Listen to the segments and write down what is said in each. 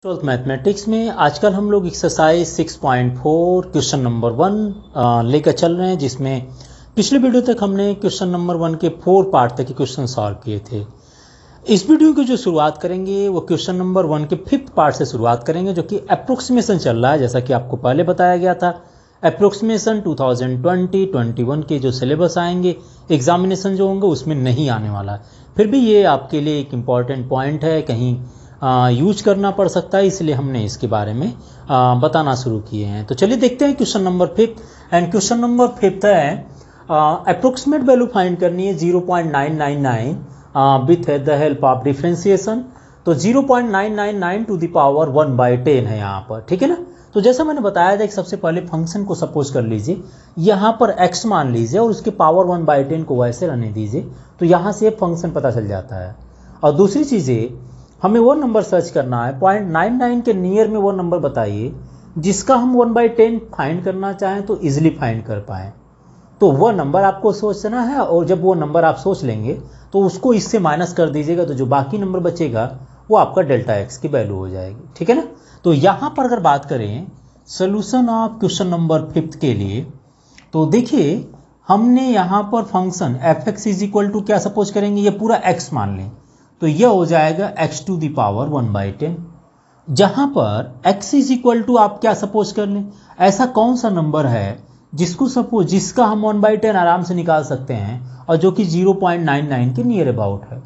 Twelfth mathematics में आजकल हम लोग एक्सरसाइज 6.4 क्वेश्चन नंबर 1 लेकर चल रहे हैं, जिसमें पिछले वीडियो तक हमने क्वेश्चन नंबर 1 के 4 पार्ट तक के क्वेश्चन सॉल्व किए थे। इस वीडियो की जो शुरुआत करेंगे वो क्वेश्चन नंबर 1 के 5th पार्ट से शुरुआत करेंगे, जो कि अप्रोक्सीमेशन चल रहा है। जैसा कि आपको पहले बताया गया था, अप्रोक्सीमेशन 2020-21 के जो सिलेबस आएंगे, एग्जामिनेशन जो होंगे उसमें नहीं आने वाला। फिर भी ये आपके लिए एक इम्पॉर्टेंट पॉइंट है, कहीं यूज करना पड़ सकता है, इसलिए हमने इसके बारे में बताना शुरू किए हैं। तो चलिए देखते हैं question number 5। And question number 5 है अप्रोक्सीमेट वैल्यू फाइंड करनी है 0.999 with the help of differentiation. तो 0.999 टू द पावर 1/10 है यहाँ पर, ठीक है ना। तो जैसा मैंने बताया था कि सबसे पहले फंक्शन को सपोज कर लीजिए, यहाँ पर x मान लीजिए और उसके पावर 1/10 को वैसे रहने दीजिए, तो यहाँ से फंक्शन पता चल जाता है। और दूसरी चीज़ें, हमें वो नंबर सर्च करना है 0.99 के नियर में, वो नंबर बताइए जिसका हम 1/10 फाइंड करना चाहें तो इजीली फाइंड कर पाएँ। तो वो नंबर आपको सोचना है, और जब वो नंबर आप सोच लेंगे तो उसको इससे माइनस कर दीजिएगा, तो जो बाकी नंबर बचेगा वो आपका डेल्टा एक्स की वैल्यू हो जाएगी, ठीक है ना। तो यहाँ पर अगर बात करें सोल्यूशन ऑफ क्वेश्चन नंबर 5 के लिए, तो देखिए हमने यहाँ पर function f x is equal to क्या सपोज करेंगे, ये पूरा x मान लें, तो यह हो जाएगा x टू द पावर 1/10। जहाँ पर x इज इक्वल टू आप क्या सपोज कर लें, ऐसा कौन सा नंबर है जिसका हम 1/10 आराम से निकाल सकते हैं और जो कि 0.99 के नियर अबाउट है।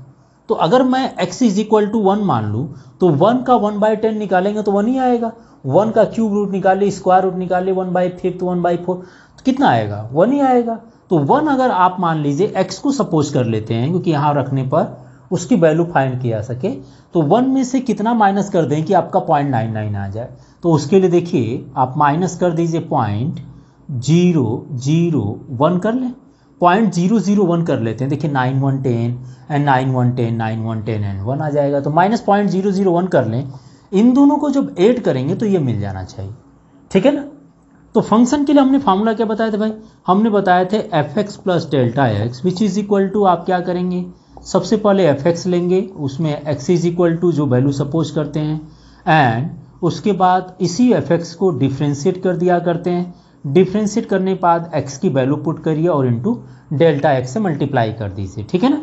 तो अगर मैं x इज इक्वल टू 1 मान लूँ, तो 1 का 1/10 निकालेंगे तो 1 ही आएगा। 1 का क्यूब रूट निकालिए, स्क्वायर रूट निकालिए, 1/5 1/4, तो कितना आएगा, 1 ही आएगा। तो 1 अगर आप मान लीजिए x को सपोज कर लेते हैं, क्योंकि यहाँ रखने पर उसकी वैल्यू फाइंड किया सके, तो 1 में से कितना माइनस कर दें कि आपका 0.99 आ जाए। तो उसके लिए देखिए आप माइनस कर दीजिए 0.001 कर लें, 0.001 कर लेते हैं। देखिए 9 1 10 एंड 9 1 10 9 1 10 एंड 1 आ जाएगा, तो माइनस 0.001 कर लें। इन दोनों को जब ऐड करेंगे तो ये मिल जाना चाहिए, ठीक है ना। तो फंक्शन के लिए हमने फार्मूला क्या बताया था भाई, हमने बताए थे f x plus delta x which is equal to, आप क्या करेंगे, सबसे पहले एफ एक्स लेंगे, उसमें एक्स इज इक्वल टू जो वैल्यू सपोज करते हैं, एंड उसके बाद इसी एफ एक्स को डिफ्रेंशिएट कर दिया करते हैं। डिफ्रेंशिएट करने के बाद एक्स की वैल्यू पुट करिए और इनटू डेल्टा एक्स से मल्टीप्लाई कर दीजिए, ठीक है ना।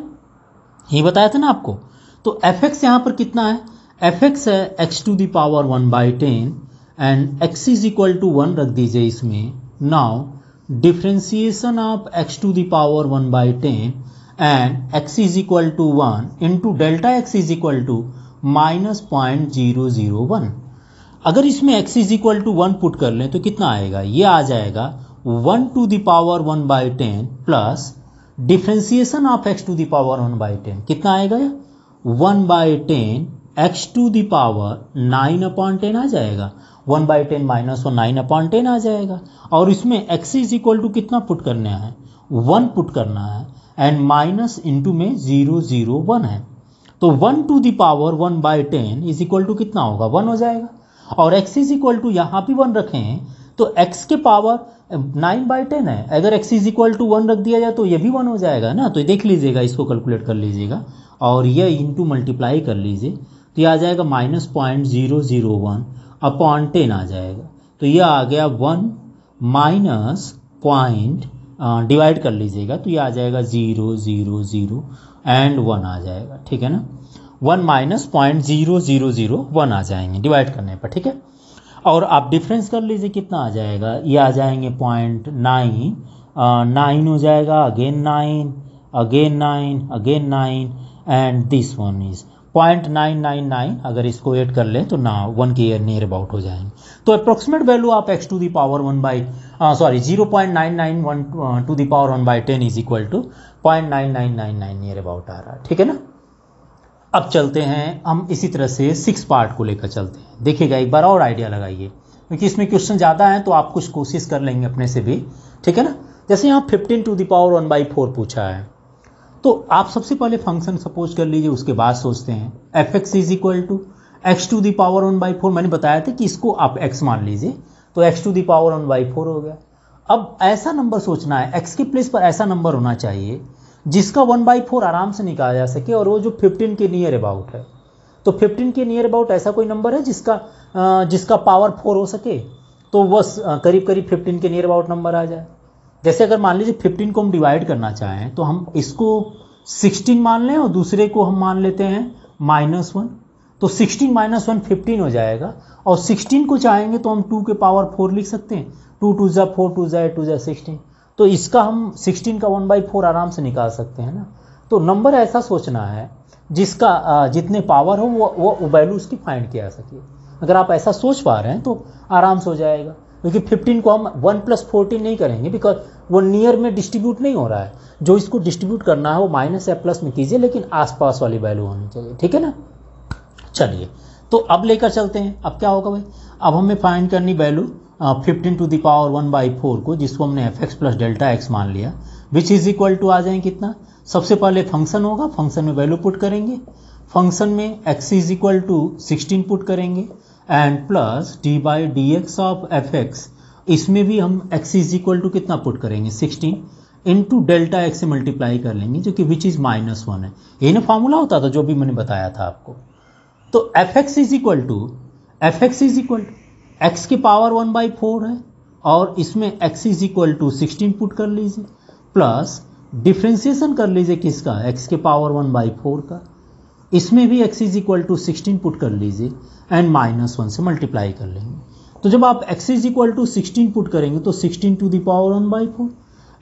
ये बताया था ना आपको। तो एफ एक्स यहाँ पर कितना है, एफ एक्स है x to the power 1/10 and x is equal to 1 रख दीजिए इसमें। Now differentiation of x to the power 1/10 and x is equal to 1 into delta x is equal to -0.001। अगर इसमें x is equal to 1 put कर लें तो कितना आएगा, ये आ जाएगा 1 to the power 1/10 plus differentiation of x to the power 1/10 कितना आएगा, 1/10 x टू द पावर 9/10 आ जाएगा। 1/10 माइनस 9/10 आ जाएगा। और इसमें x इज इक्वल टू कितना पुट करना है, 1 पुट करना है, एंड माइनस इंटू में 001 है। तो 1 to the power 1/10 is equal to कितना होगा, 1 हो जाएगा। और x इज इक्वल टू यहाँ भी 1 रखे हैं, तो x के पावर 9/10 है, अगर x इज इक्वल टू 1 रख दिया जाए तो ये भी 1 हो जाएगा ना। तो देख लीजिएगा, इसको कैलकुलेट कर लीजिएगा और ये इंटू मल्टीप्लाई कर लीजिए, तो ये आ जाएगा -0.001/10 आ जाएगा। तो ये आ गया 1 माइनस पॉइंट डिवाइड कर लीजिएगा, तो ये आ जाएगा 0 0 0 एंड 1 आ जाएगा, ठीक है ना। 1 माइनस 0.0001 आ जाएंगे डिवाइड करने पर, ठीक है। और आप डिफरेंस कर लीजिए कितना आ जाएगा, ये आ जाएंगे 0.9 9 हो जाएगा, again 9 again 9 again 9 and this one is 0.999। अगर इसको ऐड कर लें तो 1 के नियर अबाउट हो जाएंगे। तो अप्रोक्सीमेट वैल्यू आप x to the power 0.991 to the power 1/10 is equal to 0.9999 near about आ रहा है, ठीक है ना। अब चलते हैं हम इसी तरह से 6 पार्ट को लेकर चलते हैं। देखिएगा एक बार और आइडिया लगाइए, क्योंकि इसमें क्वेश्चन ज़्यादा हैं तो आप कुछ कोशिश कर लेंगे अपने से भी, ठीक है ना। जैसे यहाँ 15 टू द पावर 1/4 पूछा है, तो आप सबसे पहले फंक्शन सपोज कर लीजिए, उसके बाद सोचते हैं f x is equal to x to the power 1/4। मैंने बताया था कि इसको आप x मान लीजिए, तो x टू द पावर 1/4 हो गया। अब ऐसा नंबर सोचना है, x के प्लेस पर ऐसा नंबर होना चाहिए जिसका 1/4 आराम से निकाला जा सके, और वो जो 15 के नियर अबाउट है। तो 15 के नियर अबाउट ऐसा कोई नंबर है जिसका पावर 4 हो सके, तो वो करीब करीब 15 के नियर अबाउट नंबर आ जाए। जैसे अगर मान लीजिए 15 को हम डिवाइड करना चाहें तो हम इसको 16 मान लें और दूसरे को हम मान लेते हैं -1, तो 16 - 1 15 हो जाएगा। और 16 को चाहेंगे तो हम 2 के पावर 4 लिख सकते हैं, 2 2 ज़ा 4, 2 ज़ा 8, 2 ज़ा 16। तो इसका हम 16 का 1/4 आराम से निकाल सकते हैं ना। तो नंबर ऐसा सोचना है जिसका जितने पावर हो वो वैल्यू उसकी फाइंड किया जा सके। अगर आप ऐसा सोच पा रहे हैं तो आराम से हो जाएगा, क्योंकि 15 को हम 1 + 14 नहीं करेंगे, बिकॉज वो नियर में डिस्ट्रीब्यूट नहीं हो रहा है। जो इसको डिस्ट्रीब्यूट करना है वो माइनस या प्लस में कीजिए, लेकिन आसपास वाली वैल्यू होनी चाहिए, ठीक है ना। चलिए, तो अब लेकर चलते हैं। अब क्या होगा भाई, अब हमें फाइंड करनी वैल्यू 15 टू द पावर 1/4 को, जिसको हमने fx + Δx मान लिया, विच इज इक्वल टू आ जाए कितना। सबसे पहले फंक्शन होगा, फंक्शन में वैल्यू पुट करेंगे, फंक्शन में x is equal to 16 put करेंगे and plus d/dx of fx, इसमें भी हम x इज इक्वल टू कितना पुट करेंगे 16 इंटू Δx से मल्टीप्लाई कर लेंगे, जो कि विच इज -1 है। ये ना फॉर्मूला होता था जो भी मैंने बताया था आपको। तो fx is equal to x के पावर 1/4 है और इसमें x is equal to 16 put कर लीजिए, प्लस डिफ्रेंसिएशन कर लीजिए किसका, x के पावर 1/4 का, इसमें भी x is equal to 16 put कर लीजिए एंड -1 से मल्टीप्लाई कर लेंगे। तो जब आप x is equal to 16 put करेंगे तो 16 to the power 1/4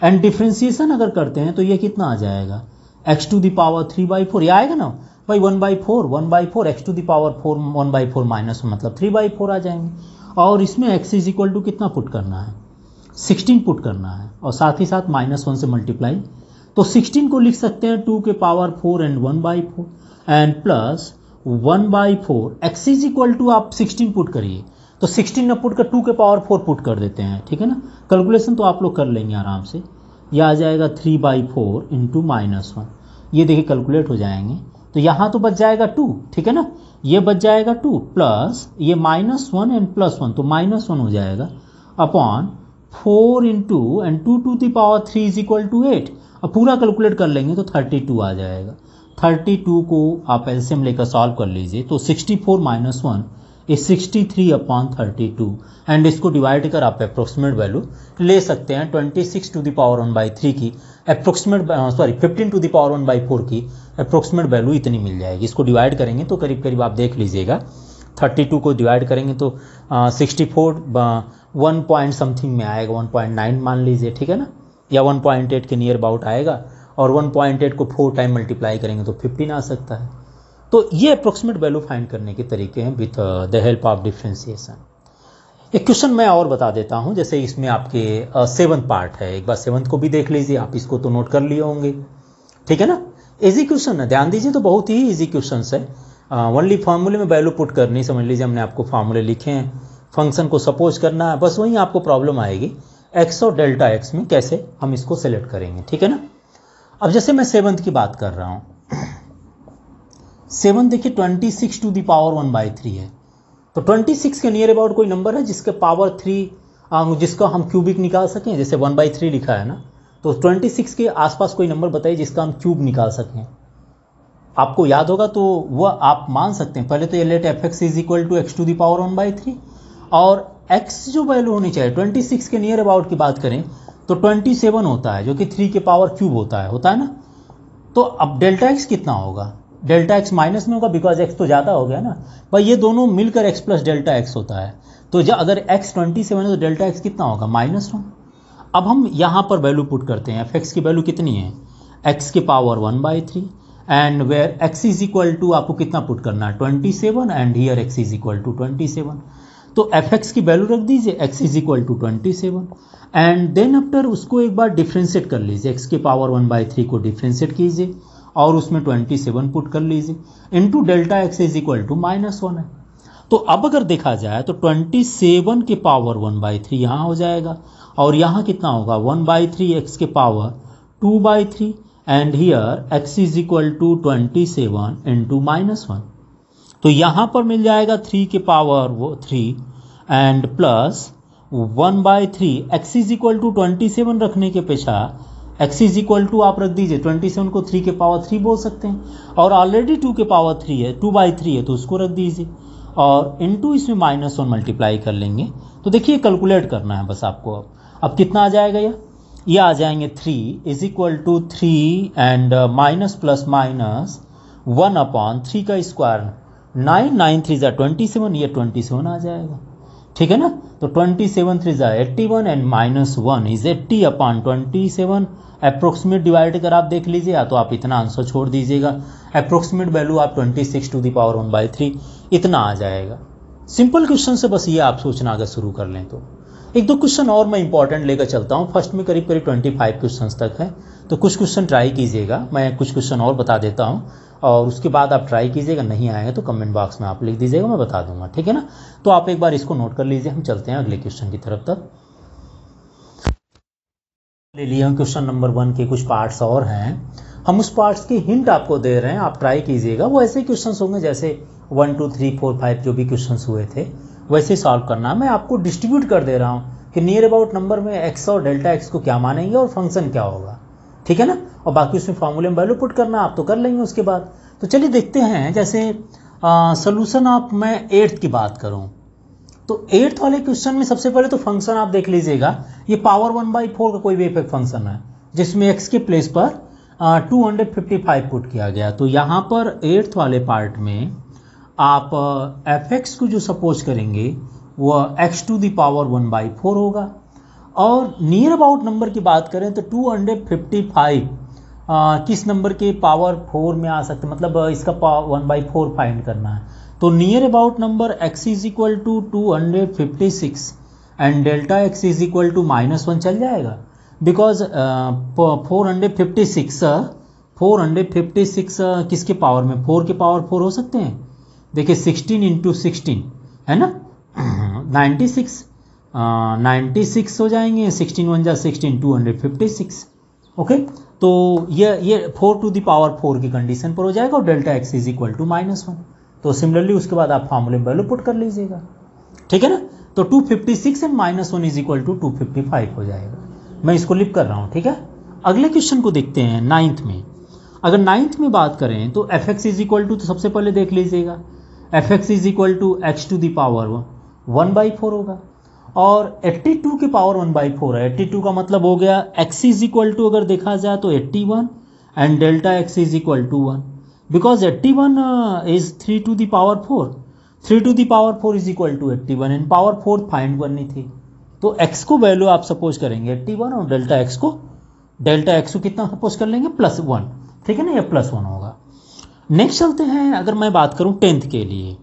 and differentiation अगर करते हैं तो ये कितना आ जाएगा, x टू द पावर 3/4, ये आएगा ना भाई 1/4 x टू द पावर 4 1/4 -1 मतलब 3/4 आ जाएंगे। और इसमें x इज इक्वल टू कितना पुट करना है, 16 पुट करना है और साथ ही साथ -1 से मल्टीप्लाई। तो 16 को लिख सकते हैं 2 के power 4 and 1/4 and plus 1/4 x is equal to आप 16 पुट करिए, तो 16 न पुट कर 2 के पावर 4 पुट कर देते हैं, ठीक है ना। कैलकुलेशन तो आप लोग कर लेंगे आराम से। यह आ जाएगा 3/4 इंटू -1, ये देखिए कैलकुलेट हो जाएंगे। तो यहाँ तो बच जाएगा 2, ठीक है ना, ये बच जाएगा 2 प्लस ये -1 एंड +1, तो -1 हो जाएगा upon 4 into and 2 to the power 3 is equal to 8। अब पूरा कैलकुलेट कर लेंगे तो 32 आ जाएगा। 32 को आप एलसीएम लेकर सॉल्व कर लीजिए, तो 64 - 1 इज 63/32 एंड इसको डिवाइड कर आप अप्रोक्सीमेट वैल्यू ले सकते हैं 26 टू द पावर 1/3 की अप्रोक्सीमेट 15 टू द पावर 1/4 की अप्रोक्सीमेट वैल्यू इतनी मिल जाएगी। इसको डिवाइड करेंगे तो करीब करीब आप देख लीजिएगा, 32 को डिवाइड करेंगे तो 64 1 पॉइंट समथिंग में आएगा, 1.9 मान लीजिए, ठीक है ना, या 1.8 के नियर अबाउट आएगा और 1.8 को 4 टाइम मल्टीप्लाई करेंगे तो 15 आ सकता है। तो ये अप्रोक्सीमेट वैल्यू फाइंड करने के तरीके हैं with the help of differentiation. एक क्वेश्चन मैं और बता देता हूं, जैसे इसमें आपके 7th पार्ट है, एक बार 7th को भी देख लीजिए, आप इसको तो नोट कर लिए होंगे, ठीक है ना। इजी क्वेश्चन है, ध्यान दीजिए, तो बहुत ही इजी क्वेश्चन है। ओनली फार्मूले में वैल्यू पुट करनी, समझ लीजिए हमने आपको फार्मूले लिखे हैं, फंक्शन को सपोज करना है, बस वहीं आपको प्रॉब्लम आएगी x और Δx में कैसे हम इसको सेलेक्ट करेंगे, ठीक है ना। अब जैसे मैं 7th की बात कर रहा हूँ, 7 देखिए 26 टू द पावर 1/3 है, तो 26 के नियर अबाउट कोई नंबर है जिसके पावर 3 जिसका हम क्यूबिक निकाल सकें, जैसे 1/3 लिखा है ना, तो 26 के आसपास कोई नंबर बताइए जिसका हम क्यूब निकाल सकें। आपको याद होगा तो वह आप मान सकते हैं, पहले तो ये let fx is equal to x to the power 1/3 और x जो वैल्यू होनी चाहिए 26 के नियर अबाउट की बात करें तो 27 होता है, जो कि 3 के पावर क्यूब होता है ना। तो अब Δx कितना होगा, Δx माइनस में होगा बिकॉज x तो ज़्यादा हो गया ना भाई, ये दोनों मिलकर x + Δx होता है। तो जब अगर x 27 है तो Δx कितना होगा -1। अब हम यहाँ पर वैल्यू पुट करते हैं, fx की वैल्यू कितनी है, x के power 1/3 and where x is equal to आपको कितना पुट करना है 27 and here x is equal to 27। तो fx की वैल्यू रख दीजिए, x is equal to 27 and then after उसको एक बार डिफ्रेंशिएट कर लीजिए, x के पावर 1/3 को डिफ्रेंशिएट कीजिए और उसमें 27 पुट कर लीजिए into Δx is equal to -1 है। तो अब अगर देखा जाए तो 27 के पावर 1/3 यहाँ हो जाएगा और यहाँ कितना होगा 1/3 x के power 2/3 and here x is equal to 27 into -1। तो यहाँ पर मिल जाएगा 3 के power 3 and plus 1/3 x is equal to 27 रखने के पेशा x इज इक्वल टू आप रख दीजिए 27 को 3 के पावर 3 बोल सकते हैं, और ऑलरेडी 2 के पावर 3 है, 2/3 है, तो उसको रख दीजिए, और इनटू इसमें -1 मल्टीप्लाई कर लेंगे। तो देखिए कैलकुलेट करना है बस आपको। अब कितना आ जाएगा ये आ जाएंगे 3 is equal to 3 and minus plus minus 1/3 का स्क्वायर 9, 9 3 ज़ा 27, ये 27 आ जाएगा, ठीक है ना। तो 27 3 ज़ा 81 एंड -1 इज 80/27। अप्रोक्सीमेट डिवाइड अगर आप देख लीजिए, या तो आप इतना आंसर छोड़ दीजिएगा, अप्रोक्सीमेट वैल्यू आप 26 टू द पावर 1/3 इतना आ जाएगा। सिंपल क्वेश्चन से बस ये आप सोचना अगर शुरू कर लें तो। एक दो क्वेश्चन और मैं इंपॉर्टेंट लेकर चलता हूँ। फर्स्ट में करीब करीब 25 क्वेश्चन तक है, तो कुछ क्वेश्चन ट्राई कीजिएगा, मैं कुछ क्वेश्चन और बता देता हूँ, और उसके बाद आप ट्राई कीजिएगा, नहीं आएगा तो कमेंट बॉक्स में आप लिख दीजिएगा, मैं बता दूंगा, ठीक है ना। तो आप एक बार इसको नोट कर लीजिए, हम चलते हैं अगले क्वेश्चन की तरफ। तक ले लिए हम क्वेश्चन नंबर 1 के कुछ पार्ट्स और हैं, हम उस पार्ट्स की हिंट आपको दे रहे हैं, आप ट्राई कीजिएगा। वो ऐसे क्वेश्चन होंगे जैसे 1 2 3 4 5 जो भी क्वेश्चन हुए थे वैसे सॉल्व करना। मैं आपको डिस्ट्रीब्यूट कर दे रहा हूँ कि नियर अबाउट नंबर में एक्स और डेल्टा एक्स को क्या मानेंगे और फंक्शन क्या होगा, ठीक है ना। और बाकी उसमें फॉर्मूले में वैल्यू पुट करना आप तो कर लेंगे उसके बाद। तो चलिए देखते हैं, जैसे सोल्यूशन आप मैं 8th की बात करूँ तो 8th वाले क्वेश्चन में सबसे पहले तो फंक्शन आप देख लीजिएगा, ये पावर 1/4 का कोई भी इफेक्ट फंक्शन है जिसमें x के प्लेस पर 255 पुट किया गया। तो यहाँ पर 8th वाले पार्ट में आप fx को जो सपोज करेंगे वह x टू द पावर 1/4 होगा, और नियर अबाउट नंबर की बात करें तो 255 किस नंबर के पावर 4 में आ सकते, मतलब इसका 1/4 फाइंड करना है। तो near about number x is equal to 256 and delta x is equal to -1 चल जाएगा, बिकॉज 456 किसके पावर में, 4 के पावर 4 हो सकते हैं। देखिए 16 × 16 है ना 96 हो जाएंगे, 16 1 जा 16 256, ओके। तो ये 4 टू द पावर 4 की कंडीशन पर हो जाएगा, और delta x is equal to -1। तो सिमिलरली उसके बाद आप फॉर्मूले में वैल्यू पुट कर लीजिएगा, ठीक है ना। तो 256 एंड -1 इज इक्वल टू 255 हो जाएगा। मैं इसको लिख कर रहा हूँ, ठीक है। अगले क्वेश्चन को देखते हैं 9th में। अगर 9th में बात करें तो fx इज इक्वल टू, तो सबसे पहले देख लीजिएगा fx is equal to x to the power 1/4 होगा, और 82 के पावर 1/4 है। 82 का मतलब हो गया x इज इक्वल टू, अगर देखा जाए तो 81 and delta x is equal to 1, because 81 is 3 to the power 4, 3 to the power 4 is equal to 81 and power 4 find करनी थी। तो x को वैल्यू आप सपोज करेंगे 81, और डेल्टा x को कितना सपोज कर लेंगे +1, ठीक है ना, ये +1 होगा। नेक्स्ट चलते हैं, अगर मैं बात करूं 10th के लिए।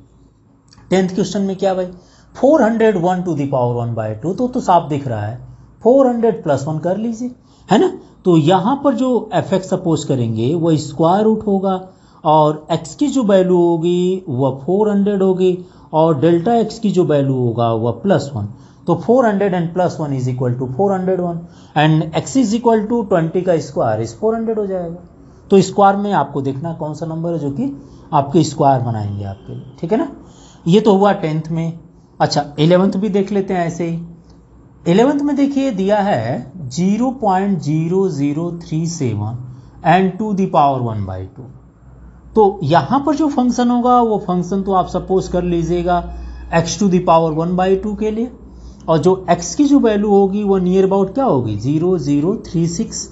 10th क्वेश्चन में क्या भाई, 401 टू द पावर 1/2, तो साफ दिख रहा है 400 + 1 कर लीजिए, है ना। तो यहाँ पर जो fx सपोज करेंगे वो स्क्वायर रूट होगा, और x की जो वैल्यू होगी वह 400 होगी, और डेल्टा x की जो वैल्यू होगा वह +1। तो 400 and +1 is equal to 401, and x is equal to 20 का स्क्वायर इज 400 हो जाएगा। तो स्क्वायर में आपको देखना कौन सा नंबर है जो कि आपके स्क्वायर बनाएंगे आपके लिए, ठीक है ना। ये तो हुआ 10th में। अच्छा 11th भी देख लेते हैं ऐसे ही। 11th में देखिए दिया है 0.0037 एंड टू द पावर 1/2। तो यहाँ पर जो फंक्शन होगा वो फंक्शन तो आप सपोज कर लीजिएगा x टू द पावर 1/2 के लिए, और जो x की जो वैल्यू होगी वो नियर अबाउट क्या होगी 0036,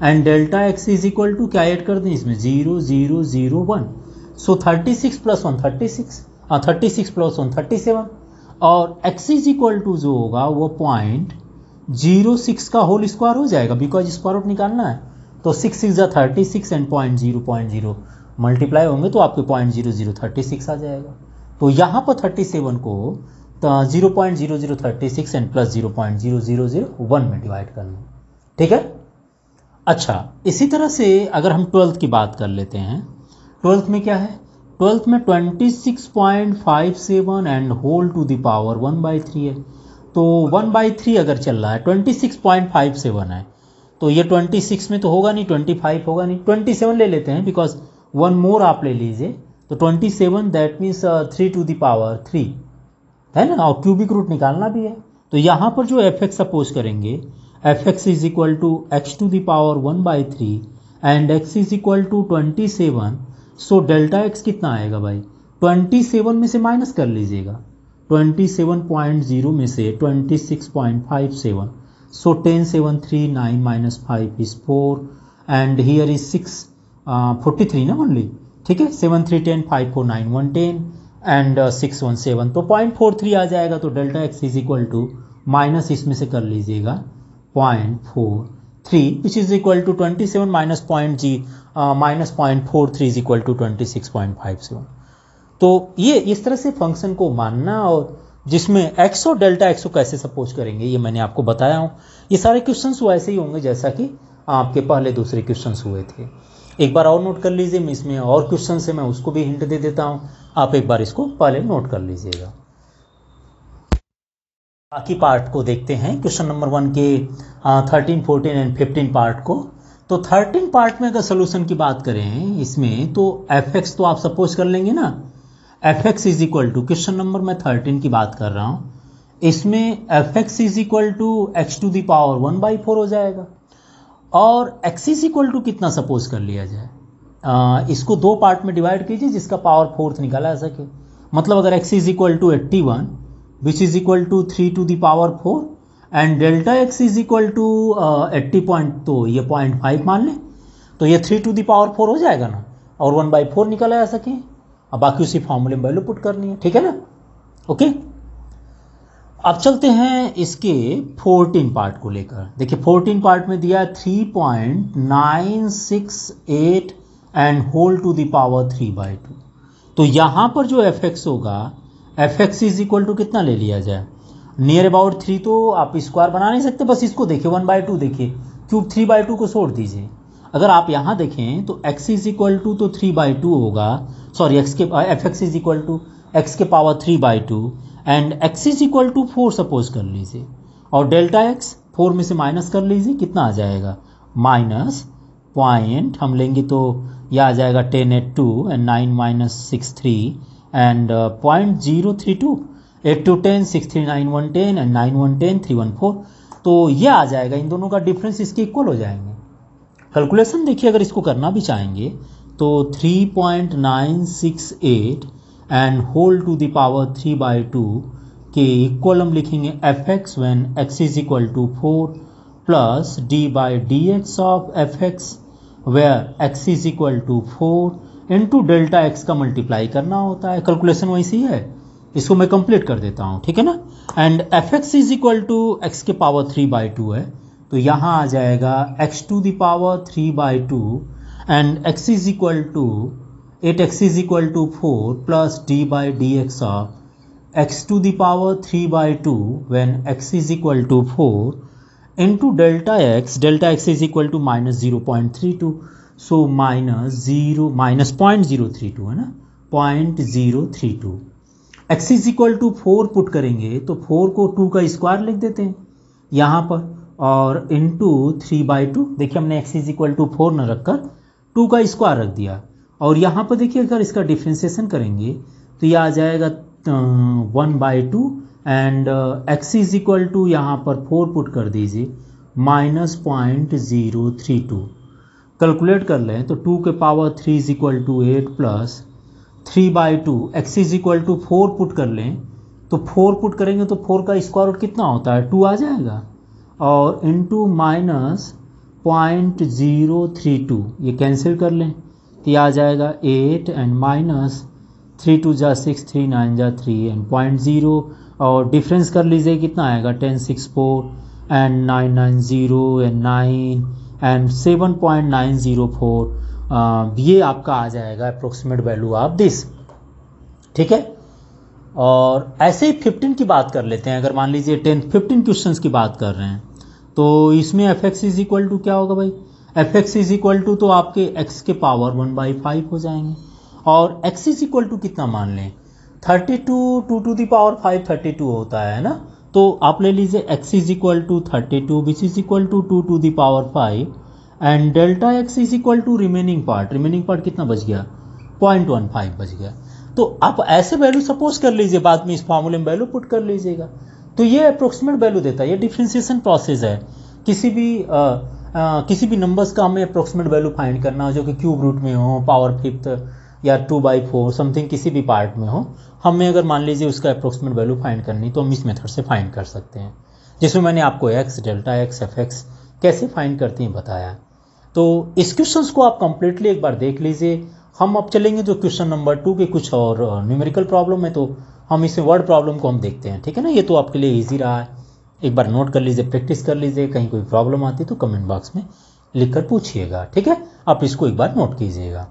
and delta x is equal to क्या ऐड कर दें इसमें 0001। सो 36 + 1 36, 36 + 1 37, और x इज इक्वल टू जो होगा वो 0.06 का होल स्क्वायर हो जाएगा, बिकॉज स्क्वायर रूट निकालना है। तो 6 6 जा 36 एंड 0.0 मल्टीप्लाई होंगे तो आपके 0.0036 आ जाएगा। तो यहाँ पर 37 को 0.0036 एंड प्लस 0.0001 में डिवाइड करना, ठीक है। अच्छा इसी तरह से अगर हम 12th की बात कर लेते हैं, 12th में क्या है, 12th में 26.57 and whole to the power 1/3 है। तो 1/3 अगर चल रहा है 26.57 है, तो ये 26 में तो होगा नहीं, 25 होगा नहीं, 27 ले लेते हैं, बिकॉज 1 मोर आप ले लीजिए। तो 27 that means 3 to the power 3 है ना, और क्यूबिक रूट निकालना भी है। तो यहाँ पर जो fx सपोज करेंगे, f x is equal to x to the power 1/3 and x is equal to 27, so delta x कितना आएगा भाई? 27 में से माइनस कर लीजिएगा, 27.0 में से 26.57, so 10739 minus 5 is 4 and here is 643 ना ओनली, ठीक है, 7 3 10 5 4 9 1 10 एंड 6 1 7, तो 0.43 आ जाएगा। तो delta x is equal to minus इसमें से कर लीजिएगा 0.43 which is equal to 27 minus minus 0.43 is equal to 26.57। तो ये इस तरह से फंक्शन को मानना, और जिसमें x और डेल्टा एक्स को कैसे सपोज करेंगे ये मैंने आपको बताया हूँ। ये सारे क्वेश्चंस वैसे ही होंगे जैसा कि आपके पहले दूसरे क्वेश्चंस हुए थे। एक बार और नोट कर लीजिए, इसमें और क्वेश्चन है, मैं उसको भी हिंट दे देता हूँ, आप एक बार इसको पहले नोट कर लीजिएगा। बाकी पार्ट को देखते हैं, क्वेश्चन नंबर 1 के 13, 14 एंड 15 पार्ट को। तो 13 पार्ट में अगर सोल्यूशन की बात करें इसमें, तो एफ एक्स तो आप सपोज कर लेंगे ना, f x is equal to, question number मैं 13 की बात कर रहा हूँ, इसमें f x is equal to x to the power 1/4 हो जाएगा, और एक्स इज इक्वल टू कितना सपोज कर लिया जाए, इसको दो पार्ट में डिवाइड कीजिए जिसका पावर 4 निकाला जा सके। मतलब अगर x is equal to 81 which is equal to 3 to the power 4 and delta x is equal to 80 point, तो ये 0.5 मान लें, तो ये 3 टू द पावर 4 हो जाएगा ना, और 1/4 निकाला जा सके। अब बाकी उसी फॉर्मूले में वैल्यू पुट करनी है, ठीक है ना, ओके। अब चलते हैं इसके 14 पार्ट को लेकर। देखिए 14 पार्ट में दिया 3.968 and whole to the power 3/2। तो यहां पर जो एफ एक्स होगा, f x is equal to कितना ले लिया जाए, नियर अबाउट 3, तो आप स्क्वायर बना नहीं सकते, बस इसको देखिए 1/2 देखिए, क्यूब 3/2 को छोड़ दीजिए। अगर आप यहाँ देखें तो x इज इक्वल टू तो 3/2 होगा, सॉरी एक्स के f x is equal to x के power 3/2 and x is equal to 4 suppose कर लीजिए, और डेल्टा x 4 में से माइनस कर लीजिए, कितना आ जाएगा, माइनस पॉइंट हम लेंगे तो यह आ जाएगा 10 8 2 एंड 9 माइनस 6 3 एंड 0.032, 8 2 10 6 3 9 1 10 एंड 9 1 10 3 1 4, तो यह आ जाएगा, इन दोनों का डिफरेंस इसके इक्वल हो जाएंगे। कैलकुलेशन देखिए, अगर इसको करना भी चाहेंगे तो 3.968 and whole to the power 3/2 के इक्वल हम लिखेंगे f x when x is equal to 4 plus d by d x of f x where x is equal to 4 into delta x का मल्टीप्लाई करना होता है। कैलकुलेशन वैसी है, इसको मैं कंप्लीट कर देता हूँ, ठीक है ना। And f x is equal to x के पावर 3/2 है, तो यहाँ आ जाएगा x to the power 3/2 and x is equal to 8x is equal to 4 plus d by d x of x to the power 3/2 when x is equal to 4 into delta x is equal to minus 0.32, so minus 0.032 है ना, 0.032। x is equal to 4 put करेंगे तो 4 को 2 का square लिख देते हैं यहाँ पर, और इंटू 3/2, देखिए हमने x इज इक्वल टू 4 न रखकर 2 का स्क्वायर रख दिया, और यहाँ पर देखिए अगर इसका डिफ्रेंसिएशन करेंगे तो यह आ जाएगा 1/2 and x is equal to यहाँ पर 4 पुट कर दीजिए माइनस 0.032। कैलकुलेट कर लें तो 2 के power 3 is equal to 8 plus 3/2, x is equal to 4 put कर लें तो 4 पुट करेंगे तो 4 का स्क्वायर रूट कितना होता है, 2 आ जाएगा, और इंटू माइनस 0.032, ये कैंसिल कर लें तो ये आ जाएगा 8 एंड माइनस 3 2 जा 6 3 9 जा 3 एंड 0.0, और डिफरेंस कर लीजिए कितना आएगा 1064 एंड 990 एंड 9 एंड 7.904, ये आपका आ जाएगा अप्रोक्सीमेट वैल्यू ऑफ दिस, ठीक है। और ऐसे ही 15 की बात कर लेते हैं। अगर मान लीजिए 15 क्वेश्चंस की बात कर रहे हैं तो इसमें f x is equal to क्या होगा भाई, f x is equal to तो आपके एक्स के पावर 1/5 हो जाएंगे, और एक्स इज इक्वल टू कितना मान लें 32, 2 टू द पावर 5 32 होता है ना, तो आप ले लीजिए x is equal to 32 which is equal to 2 to the power 5 and delta x is equal to remaining part कितना बच गया 0.15 बच गया। तो आप ऐसे वैल्यू सपोज कर लीजिए, बाद में इस फॉर्मूले में वैल्यू पुट कर लीजिएगा, तो ये अप्रोक्सीमेट वैल्यू देता है, ये डिफरेंशिएशन प्रोसेस है। किसी भी नंबर्स का हमें अप्रोक्सीमेट वैल्यू फाइंड करना हो जो कि क्यूब रूट में हो, पावर फिफ्थ या 2/4 समथिंग किसी भी पार्ट में हो, हमें अगर मान लीजिए उसका अप्रोक्सीमेट वैल्यू फाइंड करनी तो हम इस मेथड से फाइंड कर सकते हैं, जिसमें मैंने आपको x, delta x, F x कैसे फाइंड करते हैं बताया। तो इस क्वेश्चंस को आप कंप्लीटली एक बार देख लीजिए। हम अब चलेंगे जो क्वेश्चन नंबर 2 के कुछ और न्यूमेरिकल प्रॉब्लम है, तो हम इसे वर्ड प्रॉब्लम को हम देखते हैं, ठीक है ना। ये तो आपके लिए ईजी रहा है, एक बार नोट कर लीजिए, प्रैक्टिस कर लीजिए, कहीं कोई प्रॉब्लम आती है तो कमेंट बॉक्स में लिखकर पूछिएगा, ठीक है। आप इसको एक बार नोट कीजिएगा।